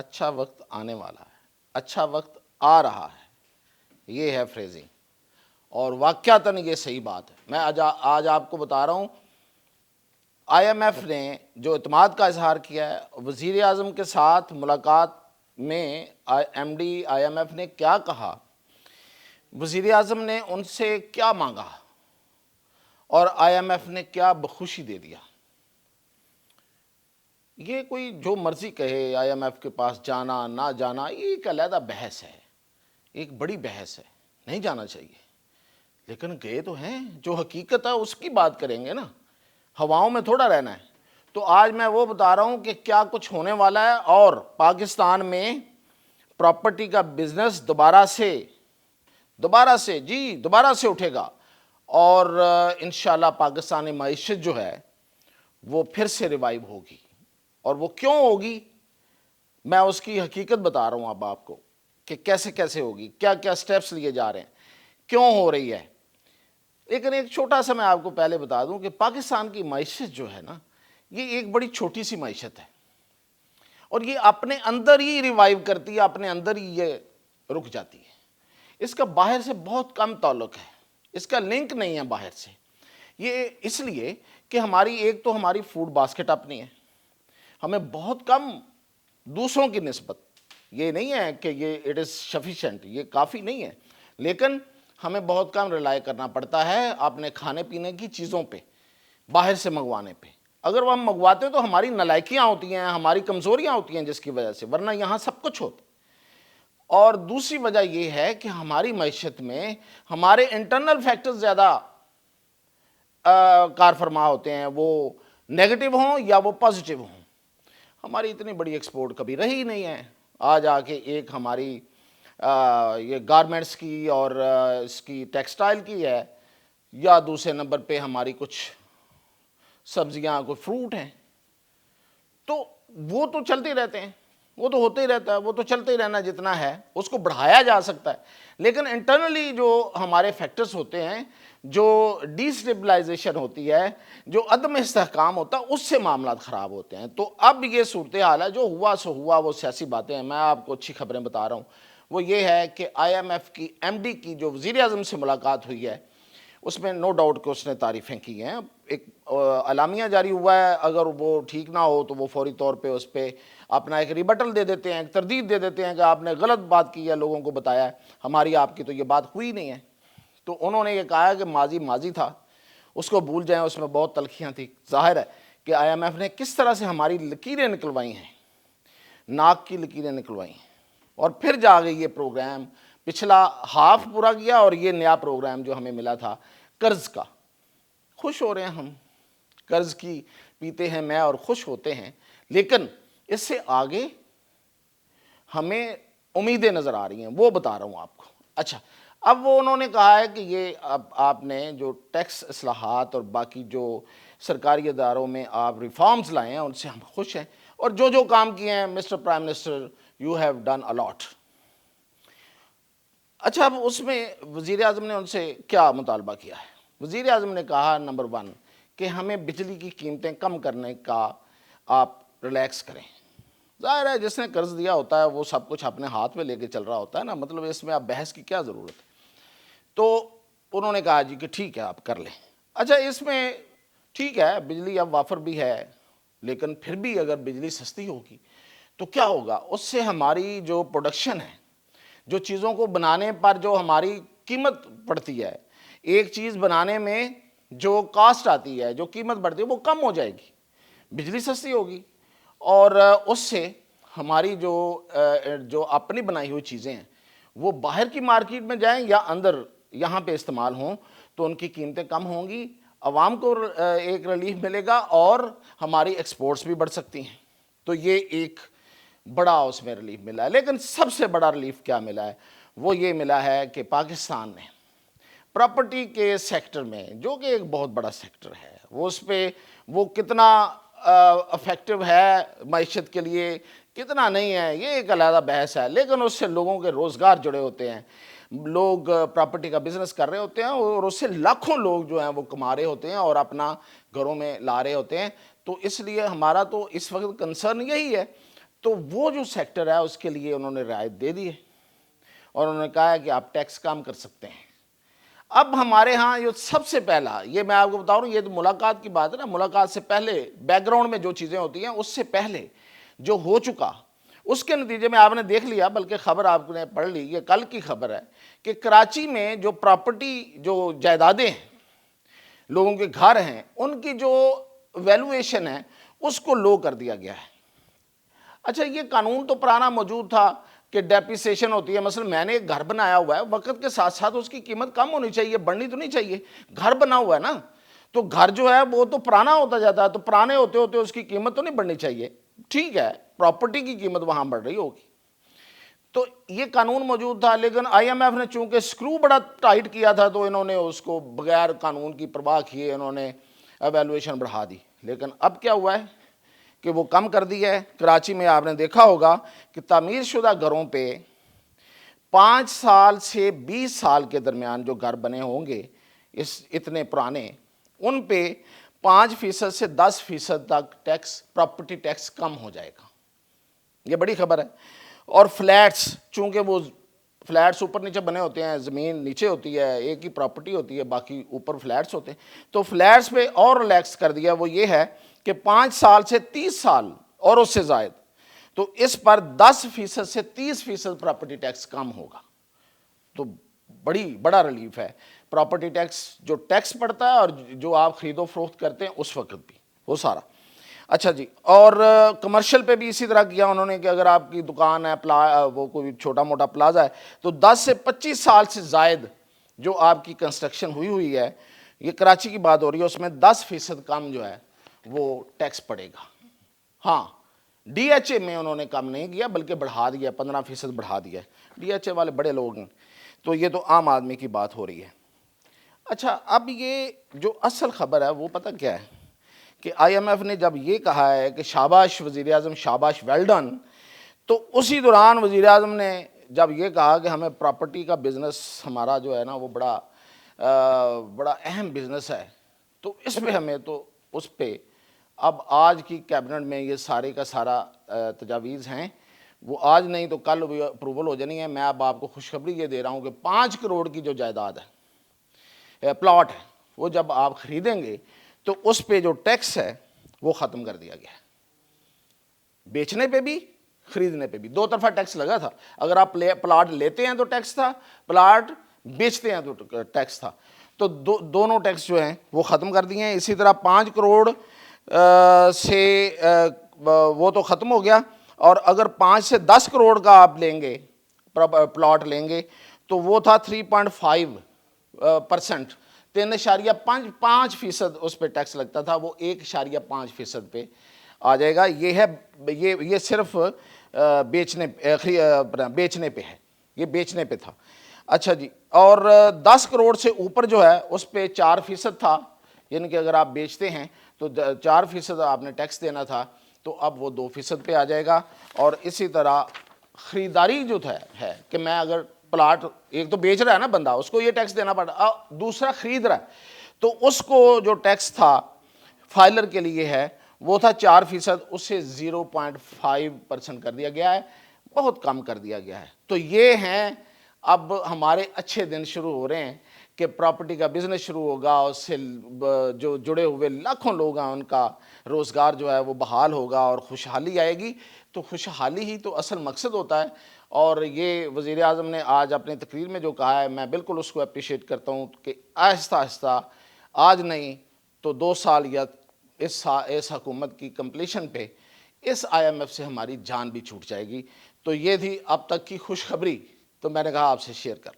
اچھا وقت آنے والا ہے، اچھا وقت آ رہا ہے، یہ ہے فریزنگ، اور واقعتاً یہ صحیح بات ہے۔ میں آج آپ کو بتا رہا ہوں، آئی ایم ایف نے جو اعتماد کا اظہار کیا ہے، وزیر اعظم کے ساتھ ملاقات میں M D I M F نے کیا کہا، وزیر اعظم نے ان سے کیا مانگا، اور آئی ایم ایف نے کیا بخوشی دے دیا۔ یہ کوئی جو مرضی کہے آئی ایم ایف کے پاس جانا نہ جانا، یہ ایک علیحدہ بحث ہے، ایک بڑی بحث ہے، نہیں جانا چاہیے، لیکن گئے تو ہیں، جو حقیقت ہے اس کی بات کریں گے نا، ہواؤں میں تھوڑا رہنا ہے۔ تو آج میں وہ بتا رہا ہوں کہ کیا کچھ ہونے والا ہے، اور پاکستان میں پراپرٹی کا بزنس دوبارہ سے اٹھے گا، اور انشاءاللہ پاکستانی معیشت جو ہے وہ پھر سے ریوائیو ہوگی۔ اور وہ کیوں ہوگی، میں اس کی حقیقت بتا رہا ہوں اب آپ کو کہ کیسے ہوگی، کیا کیا سٹیپس لیے جا رہے ہیں، کیوں ہو رہی ہے۔ لیکن ایک چھوٹا سا میں آپ کو پہلے بتا دوں کہ پاکستان کی معیشت جو ہے نا، یہ ایک بڑی چھوٹی سی معیشت ہے، اور یہ اپنے اندر ہی ریوائیو کرتی ہے، اپنے اندر ہی یہ رک جاتی ہے۔ اس کا باہر سے بہت کم تعلق ہے، اس کا لنک نہیں ہے باہر سے۔ یہ اس لیے کہ ایک تو ہماری فوڈ باسکٹ اپنی ہے، ہمیں بہت کم دوسروں کی نسبت، یہ نہیں ہے کہ یہ اٹ از سفیشینٹ، یہ کافی نہیں ہے، لیکن ہمیں بہت کم ریلائی کرنا پڑتا ہے اپنے کھانے پینے کی چیزوں پہ، باہر سے منگوانے پہ۔ اگر وہ ہم منگواتے تو ہماری نالائکیاں ہوتی ہیں، ہماری کمزوریاں ہوتی ہیں جس کی وجہ سے، ورنہ یہاں سب کچھ ہوتا ہے۔ اور دوسری وجہ یہ ہے کہ ہماری معیشت میں ہمارے انٹرنل فیکٹرز زیادہ کار فرما ہوتے ہیں، وہ نیگیٹو ہوں یا وہ پازیٹیو ہوں۔ ہماری اتنی بڑی ایکسپورٹ کبھی رہی نہیں ہے، آج آ کے ایک ہماری یہ گارمنٹس کی اور اس کی ٹیکسٹائل کی ہے، یا دوسرے نمبر پہ ہماری کچھ سبزیاں، کوئی فروٹ ہیں، تو وہ تو چلتے رہتے ہیں، وہ تو ہوتے ہی رہتا ہے، وہ تو چلتے ہی رہنا، جتنا ہے اس کو بڑھایا جا سکتا ہے، لیکن انٹرنلی جو ہمارے فیکٹرز ہوتے ہیں، جو ڈی اسٹیبلائزیشن ہوتی ہے، جو عدم استحکام ہوتا ہے، اس سے معاملات خراب ہوتے ہیں۔ تو اب یہ صورتحال ہے، جو ہوا سو ہوا، وہ سیاسی باتیں ہیں، میں آپ کو اچھی خبریں بتا رہا ہوں۔ وہ یہ ہے کہ آئی ایم ایف کی ایم ڈی کی جو وزیر اعظم سے ملاقات ہوئی ہے، اس میں نو ڈاؤٹ کہ اس نے تعریفیں کی ہیں، ایک اعلامیہ جاری ہوا ہے، اگر وہ ٹھیک نہ ہو تو وہ فوری طور پہ اس پہ اپنا ایک ریبٹل دے دیتے ہیں، ایک تردید دے دیتے ہیں کہ آپ نے غلط بات کی ہے، لوگوں کو بتایا ہے، ہماری آپ کی تو یہ بات ہوئی نہیں ہے۔ تو انہوں نے یہ کہا کہ ماضی تھا، اس کو بھول جائیں، اس میں بہت تلخیاں تھیں۔ ظاہر ہے کہ آئی ایم ایف نے کس طرح سے ہماری لکیریں نکلوائی ہیں، ناک کی لکیریں نکلوائی ہیں، اور پھر جا گئی یہ پروگرام پچھلا ہاف پورا کیا، اور یہ نیا پروگرام جو ہمیں ملا تھا قرض کا، خوش ہو رہے ہیں ہم، قرض کی پیتے ہیں میں اور خوش ہوتے ہیں، لیکن اس سے آگے ہمیں امیدیں نظر آ رہی ہیں، وہ بتا رہا ہوں آپ کو۔ اچھا، اب وہ انہوں نے کہا ہے کہ یہ اب آپ نے جو ٹیکس اصلاحات اور باقی جو سرکاری اداروں میں آپ ریفارمز لائے ہیں، ان سے ہم خوش ہیں، اور جو کام کیے ہیں mister prime minister, you have done a lot. اچھا، اب اس میں وزیر اعظم نے ان سے کیا مطالبہ کیا ہے؟ وزیر اعظم نے کہا نمبر 1 کہ ہمیں بجلی کی قیمتیں کم کرنے کا آپ ریلیکس کریں۔ ظاہر ہے جس نے قرض دیا ہوتا ہے وہ سب کچھ اپنے ہاتھ میں لے کے چل رہا ہوتا ہے نا، مطلب اس میں آپ بحث کی کیا ضرورت ہے۔ تو انہوں نے کہا جی کہ ٹھیک ہے آپ کر لیں۔ اچھا، اس میں ٹھیک ہے بجلی اب وافر بھی ہے، لیکن پھر بھی اگر بجلی سستی ہوگی تو کیا ہوگا، اس سے ہماری جو پروڈکشن ہے، جو چیزوں کو بنانے پر جو ہماری قیمت پڑتی ہے، ایک چیز بنانے میں جو کاسٹ آتی ہے، جو قیمت بڑھتی ہے، وہ کم ہو جائے گی، بجلی سستی ہوگی، اور اس سے ہماری جو اپنی بنائی ہوئی چیزیں ہیں وہ باہر کی مارکیٹ میں جائیں یا اندر یہاں پہ استعمال ہوں تو ان کی قیمتیں کم ہوں گی، عوام کو ایک ریلیف ملے گا، اور ہماری ایکسپورٹس بھی بڑھ سکتی ہیں۔ تو یہ ایک بڑا اس میں ریلیف ملا ہے۔ لیکن سب سے بڑا ریلیف کیا ملا ہے، وہ یہ ملا ہے کہ پاکستان نے پراپرٹی کے سیکٹر میں، جو کہ ایک بہت بڑا سیکٹر ہے، وہ اس پہ وہ کتنا افیکٹو ہے معیشت کے لیے، کتنا نہیں ہے، یہ ایک علیحدہ بحث ہے، لیکن اس سے لوگوں کے روزگار جڑے ہوتے ہیں، لوگ پراپرٹی کا بزنس کر رہے ہوتے ہیں، اور اس سے لاکھوں لوگ جو ہیں وہ کما رہے ہوتے ہیں اور اپنا گھروں میں لا رہے ہوتے ہیں۔ تو اس لیے ہمارا تو اس وقت کنسرن یہی ہے تو وہ جو سیکٹر ہے اس کے لیے انہوں نے رعایت دے دی ہے اور انہوں نے کہا ہے کہ آپ ٹیکس کم کر سکتے ہیں۔ اب ہمارے ہاں یہ سب سے پہلا، یہ میں آپ کو بتا رہا ہوں، یہ تو ملاقات کی بات ہے نا، ملاقات سے پہلے بیک گراؤنڈ میں جو چیزیں ہوتی ہیں اس سے پہلے جو ہو چکا، اس کے نتیجے میں آپ نے دیکھ لیا، بلکہ خبر آپ نے پڑھ لی، یہ کل کی خبر ہے کہ کراچی میں جو پراپرٹی، جو جائیدادیں ہیں، لوگوں کے گھر ہیں، ان کی جو ویلویشن ہے اس کو لو کر دیا گیا ہے۔ اچھا، یہ قانون تو پرانا موجود تھا کہ ڈیپریسیشن ہوتی ہے، مثلا میں نے ایک گھر بنایا ہوا ہے، وقت کے ساتھ ساتھ اس کی قیمت کم ہونی چاہیے، بڑھنی تو نہیں چاہیے، گھر بنا ہوا ہے نا، تو گھر جو ہے وہ تو پرانا ہوتا جاتا ہے، تو پرانے ہوتے ہوتے اس کی قیمت تو نہیں بڑھنی چاہیے، ٹھیک ہے، پراپرٹی کی قیمت وہاں بڑھ رہی ہوگی۔ تو یہ قانون موجود تھا، لیکن آئی ایم ایف نے چونکہ سکرو بڑا ٹائٹ کیا تھا تو انہوں نے اس کو بغیر قانون کی پرواہ کیے انہوں نے ایویلویشن بڑھا دی۔ لیکن اب کیا ہوا ہے کہ وہ کم کر دی ہے۔ کراچی میں آپ نے دیکھا ہوگا کہ تعمیر شدہ گھروں پہ 5 سال سے 20 سال کے درمیان جو گھر بنے ہوں گے اتنے پرانے، ان پہ 5% سے 10% تک ٹیکس، پراپرٹی ٹیکس کم ہو جائے گا۔ یہ بڑی خبر ہے۔ اور فلیٹس، چونکہ وہ فلیٹس اوپر نیچے بنے ہوتے ہیں، زمین نیچے ہوتی ہے، ایک ہی پراپرٹی ہوتی ہے، باقی اوپر فلیٹس ہوتے ہیں، تو فلیٹس پہ اور ریلیکس کر دیا، وہ یہ ہے کہ 5 سال سے 30 سال اور اس سے زائد، تو اس پر 10% سے 30% پراپرٹی ٹیکس کم ہوگا۔ تو بڑا ریلیف ہے پراپرٹی ٹیکس، جو ٹیکس پڑتا ہے اور جو آپ خرید و فروخت کرتے ہیں اس وقت بھی، وہ سارا۔ اچھا جی، اور کمرشل پہ بھی اسی طرح کیا انہوں نے کہ اگر آپ کی دکان ہے، وہ کوئی چھوٹا موٹا پلازا ہے، تو 10 سے 25 سال سے زائد جو آپ کی کنسٹرکشن ہوئی ہے، یہ کراچی کی بات ہو رہی ہے، اس میں 10% کم جو ہے وہ ٹیکس پڑے گا۔ ہاں، ڈی ایچ اے میں انہوں نے کم نہیں کیا بلکہ بڑھا دیا، 15% بڑھا دیا ہے۔ ڈی ایچ اے والے بڑے لوگ ہیں، تو یہ تو عام آدمی کی بات ہو رہی ہے۔ اچھا، اب یہ جو اصل خبر ہے وہ پتہ کیا ہے کہ آئی ایم ایف نے جب یہ کہا ہے کہ شاباش وزیر اعظم، شاباش، ویل ڈن، تو اسی دوران وزیر اعظم نے جب یہ کہا کہ ہمیں پراپرٹی کا بزنس ہمارا جو ہے نا وہ بڑا اہم بزنس ہے، تو اس پہ ہمیں تو اس پہ اب آج کی کیبنٹ میں یہ سارے کا سارا تجاویز ہیں، وہ آج نہیں تو کل اپروول ہو جانی ہے۔ میں اب آپ کو خوشخبری یہ دے رہا ہوں کہ 5 کروڑ کی جو جائیداد ہے، پلاٹ ہے، وہ جب آپ خریدیں گے تو اس پہ جو ٹیکس ہے وہ ختم کر دیا گیا ہے۔ بیچنے پہ بھی، خریدنے پہ بھی، دو طرفہ ٹیکس لگا تھا۔ اگر آپ پلاٹ لیتے ہیں تو ٹیکس تھا، پلاٹ بیچتے ہیں تو ٹیکس تھا، تو دونوں ٹیکس جو ہیں وہ ختم کر دیے ہیں۔ اسی طرح 5 کروڑ سے وہ تو ختم ہو گیا، اور اگر 5 سے 10 کروڑ کا آپ لیں گے، پلاٹ لیں گے، تو وہ تھا 3.5%، 3.5% اس پہ ٹیکس لگتا تھا، وہ 1.5% پہ آ جائے گا۔ یہ صرف بیچنے پہ ہے، یہ بیچنے پہ تھا۔ اچھا جی، اور 10 کروڑ سے اوپر جو ہے اس پہ 4% تھا، یعنی کہ اگر آپ بیچتے ہیں تو 4% آپ نے ٹیکس دینا تھا، تو اب وہ 2% پہ آ جائے گا۔ اور اسی طرح خریداری جو ہے کہ میں اگر پلاٹ، ایک تو بیچ رہا ہے نا بندہ، اس کو یہ ٹیکس دینا پڑا، دوسرا خرید رہا ہے، تو اس کو جو ٹیکس تھا فائلر کے لیے ہے وہ تھا 4%، اس سے 0.5% کر دیا گیا ہے، بہت کم کر دیا گیا ہے۔ تو یہ ہیں اب ہمارے اچھے دن شروع ہو رہے ہیں کہ پراپرٹی کا بزنس شروع ہوگا، اس سے جو جڑے ہوئے لاکھوں لوگ ہیں ان کا روزگار جو ہے وہ بحال ہوگا اور خوشحالی آئے گی۔ تو خوشحالی ہی تو اصل مقصد ہوتا ہے، اور یہ وزیر اعظم نے آج اپنی تقریر میں جو کہا ہے میں بالکل اس کو اپریشیٹ کرتا ہوں کہ آہستہ آہستہ، آج نہیں تو 2 سال یا اس حکومت کی کمپلیشن پہ اس آئی ایم ایف سے ہماری جان بھی چھوٹ جائے گی۔ تو یہ تھی اب تک کی خوشخبری، تو میں نے کہا آپ سے شیئر کر